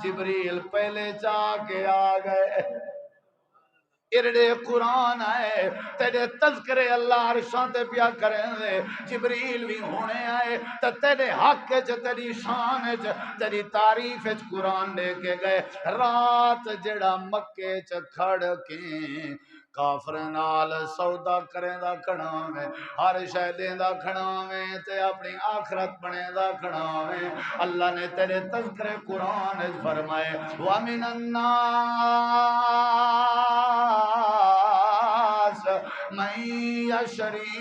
جبریل پہلے جا کے آ گئے ارڑے قرآن آئے تیرے تذکرے اللہ عرشاں تے پیا کریں دے جبریل بھی ہونے آئے تا تیرے حق چ تیری شان چ تیری تعریف چ قرآن لے کے گئے رات جڑا مکے چ کھڑ کے کافر نال سودا کریں دا کھڑاویں ہر شے دیندا کھڑاویں تے اپنی آخرت بنے دا کھڑاویں اللہ نے تیرے تذکرے قرآن وچ فرمائے وَمِنَ النَّاسِ مَن يَشْرِي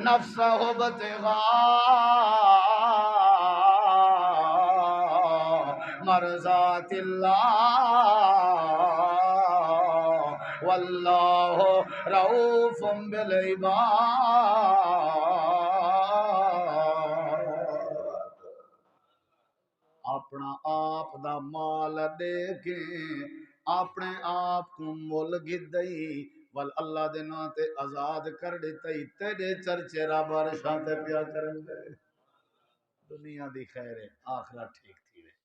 نَفْسَهُ ابْتِغَاءَ مَرْضَاتِ اللَّهِ واللہ رؤوف بالعباد اپنا آپ دا مال دے کے اپنے آپ کو مول گدئی ول اللہ دے نا تے آزاد کر دیتئی تیرے چرچے رب عرشاں تے پیا کرن دے دنیا دی خیر ہے آخرت ٹھیک تھی وے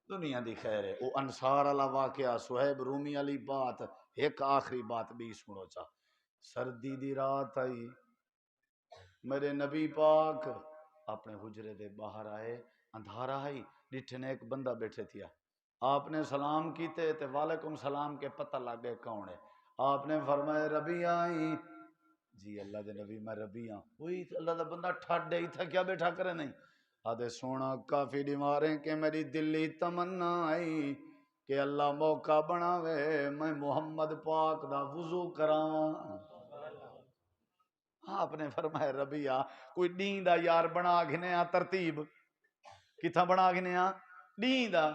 دنیا دی خیر ہے او انصار والا واقعہ صہیب رومی والی بات ایک آخری بات بھی سنو چا سردی دی رات آئی میرے نبی پاک اپنے حجرے دے باہر آئے اندھارا آئی ڈٹھنے ایک بندہ بیٹھے تھیا آپ نے سلام کیتے تے وعلیکم سلام کے پتہ لگ گئے کون ہے آپ نے فرمایا ربی آئی جی اللہ دے نبی میں ربی ہاں وہی اللہ دا بندہ ٹھڈ ہی تھا کیا بیٹھا کرے نہیں آدھے سونا کافی بیماریں کہ میری دلی تمنا آئی کہ اللہ موقع بناوے میں محمد پاک دا وضو کراواں آپ نے فرمایا ربیہ کوئی دین دا یار بنا گھنے ترتیب کتھا بنا گھنے دین دا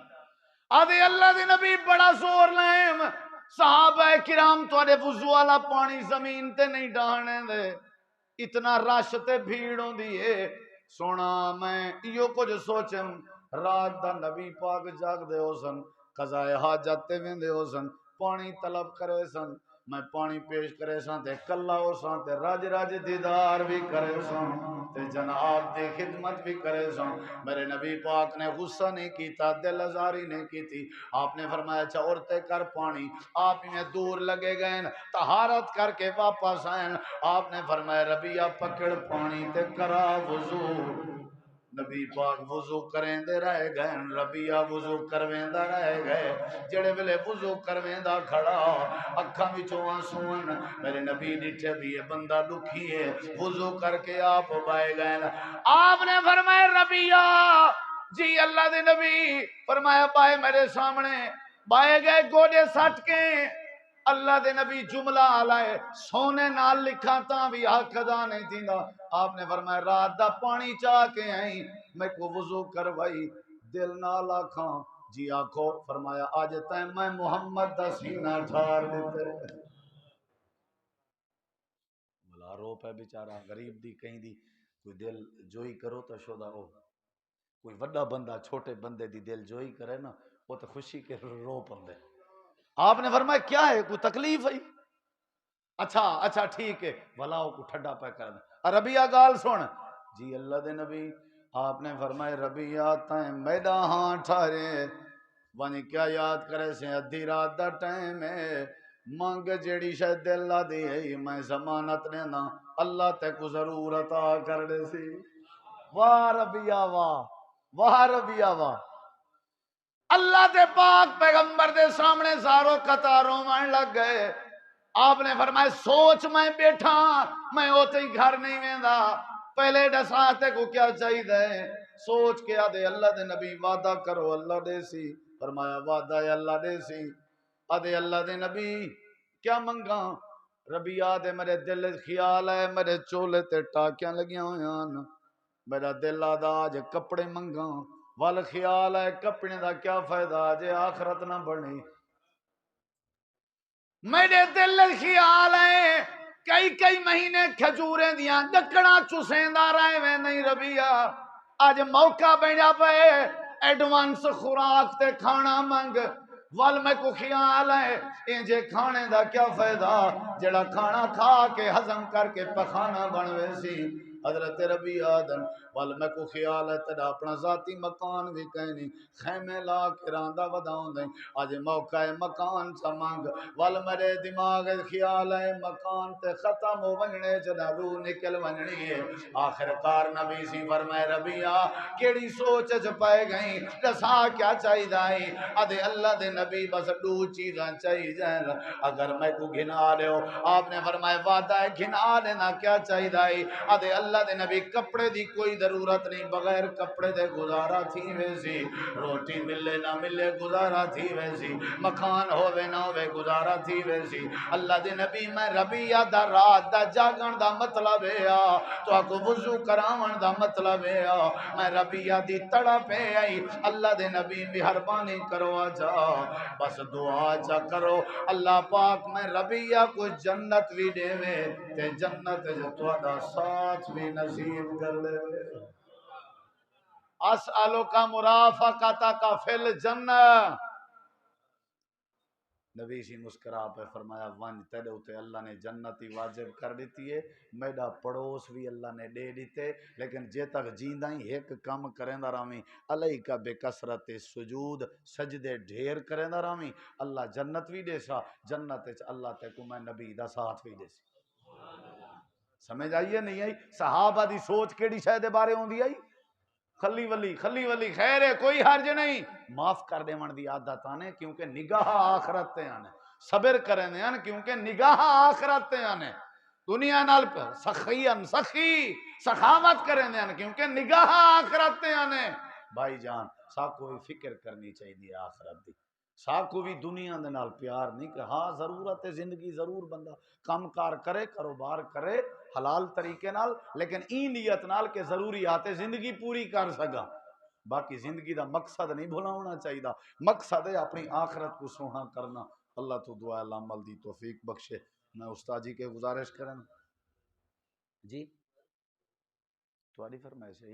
آدھے اللہ دے نبی بڑا زور لائم صحابہ کرام توڑے وضو والا پانی زمین تے نہیں ڈانے دے اتنا رش تے بھیڑوں دیئے سونا میں یہ کچھ سوچم رات دا نبی پاک جاگ دے ہو سن قضائے حاجت تے ویندے ہو سن پانی طلب کرے سن میں پانی پیش کرے سن تے کلا ہو سن تے راج راج دیدار بھی کرے سن تے جناب دی خدمت بھی کرے سن میرے نبی پاک نے غصہ نہیں کیتا دل ازاری نہیں کی تھی آپ نے فرمایا اچھا عورتیں کر پانی آپ انہیں دور لگے گئے طہارت کر کے واپس آئیں آپ نے فرمایا ربیہ پکڑ پانی تے کرا وضو نبی پاک وضو کریں دے رہے گئے ربیہ وضو کرویں دا رہے گئے جڑے بلے وضو کرویں دا کھڑا اکھاں وچوں آنسون میرے نبی ڈٹھے بھی یہ بندہ دکھی ہے وضو کر کے آپ بائے گئے آپ نے فرمایا ربیہ جی اللہ دے نبی فرمایا بائے میرے سامنے بائے گئے گوڑے سٹ کے اللہ دے نبی جملہ آلائے سونے نال لکھا تاں بھی حق ادا نہیں تھیندا آپ نے فرمایا رات دا پانی چاہ کے آئیں میں کو وضو کروائی دل نال آکھاں جی آکھو فرمایا آج تائیں میں محمد دا سینہ ٹھار دیتے بلا رو پہ بیچارہ غریب دی کہیں دی کوئی دل جوئی کرو تو شودا ہو کوئی وڈا بندہ چھوٹے بندے دی دل جوئی کرے نا وہ تو خوشی کے رو پندے آپ نے فرمایا کیا ہے کوئی تکلیف ہے اچھا ٹھیک ہے بھلاؤ کو ٹھڈا پہ کرنا ربیہ گال سن جی اللہ دے نبی آپ نے فرمایا ربیہ تائیں میڈا ہاں ٹھارے وانی کیا یاد کرے سے ادھی رات دا ٹائم ہے مانگ جیڑی شاید دل لا دی ہے میں ضمانت نے نا اللہ تے کو ضرور عطا کر دے سی واہ ربیہ واہ ربیہ واہ اللہ دے پاک پیغمبر دے سامنے زاروں قطاروں مان لگ گئے آپ نے فرمایا سوچ میں بیٹھا میں ہوتے ہی گھر نہیں ویندا پہلے ڈساتے کو کیا چاہیے دے سوچ کے آدھے اللہ دے نبی وعدہ کرو اللہ دے سی فرمایا وعدہ ہے اللہ دے سی آدھے اللہ دے نبی کیا منگا ربی آدھے میرے دل خیال ہے میرے چولے تے ٹاکیاں لگیاں ہویاں میرا دل آدھا آج کپڑے منگا وال خیال ہے کپڑے دا کیا فائدہ جے آخرت نہ بنی میرے دل خیال ہے کئی مہینے کھجوریں دیاں ڈکڑا چسیندہ رہے میں نہیں ربیہ آج موقع بڑھا پہ ایڈوانس خوراک تے کھانا منگ وال میں کو خیال ہے انجے کھانے دا کیا فائدہ جڑا کھانا کھا کے ہضم کر کے پخانا بنوے سی حضرت ربی آدم وال میں کو خیال ہے تیرا اپنا ذاتی مکان بھی کہنی خیمے لا کے راندہ وداؤں دیں آج موقع ہے مکان سمانگ وال میرے دماغ خیال ہے مکان تے ختم ہو ونجنے جنا روح نکل ونجنی ہے آخر کار نبی سی فرمائے ربیہ کیڑی سوچ چ پائے گئیں دسا کیا چاہی دائی آدھے اللہ دے نبی بس دو چیزاں چاہی جائیں اگر میں کو گھنا رہے ہو آپ نے فرمائے وعدہ ہے گھنا لینا کیا چاہی دائی آدھے اللہ دے نبی کپڑے دی کوئی ضرورت نہیں بغیر کپڑے دے گزارا تھی ویسی روٹی ملے نہ ملے گزارا تھی ویسی مکان ہووے نہ ہووے گزارا تھی ویسی اللہ دے نبی میں ربیہ دا رات دا جاگن دا مطلب ہے تو آکو وضو کراون دا مطلب ہے میں ربیہ دی تڑا پہ آئی اللہ دے نبی مہربانی کرو جا بس دعا جا کرو اللہ پاک میں ربیہ کو جنت بھی دے وے تے جنت جو تواڈا ساتھ بھی نصیب کر لے اسالو کا مرافقتا کا فل جنہ نبی سی مسکرا پہ فرمایا ون تیرے ہوتے اللہ نے جنتی واجب کر دیتی ہے میڈا پڑوس بھی اللہ نے دے دیتے لیکن جے تک جیندہ ہی ایک کم کریں دا رامی علیہ کا بے کسرت سجود سجدے ڈھیر کریں دا رامی اللہ جنت بھی دے سا جنت اللہ تے کو میں نبی دا ساتھ بھی دے سا سمجھ آئیے نہیں آئی صحابہ دی سوچ کیڑی شاید بارے ہوں دی آئی خلی ولی خیر ہے کوئی حرج نہیں معاف کر دے من دی عادت آنے کیونکہ نگاہ آخرت تے آنے صبر کریں دے آنے کیونکہ نگاہ آخرت تے آنے دنیا نال سخی سخاوت کریں دے آنے کیونکہ نگاہ آخرت تے آنے بھائی جان ساکو بھی فکر کرنی چاہیے آخرت دی ساکو بھی دنیا دے نال پیار نہیں کہ ہاں ضرورت ہے زندگی ضرور بندہ کام کار کرے کاروبار کرے حلال طریقے نال لیکن این نیت نال کہ ضروریات زندگی پوری کر سکا باقی زندگی دا مقصد نہیں بھولاونا چاہیے مقصد ہے اپنی آخرت کو سونا کرنا اللہ تو دعا اللہ عمل دی توفیق بخشے میں استاد جی کے گزارش کریں جی تواڈی فرمائش ہے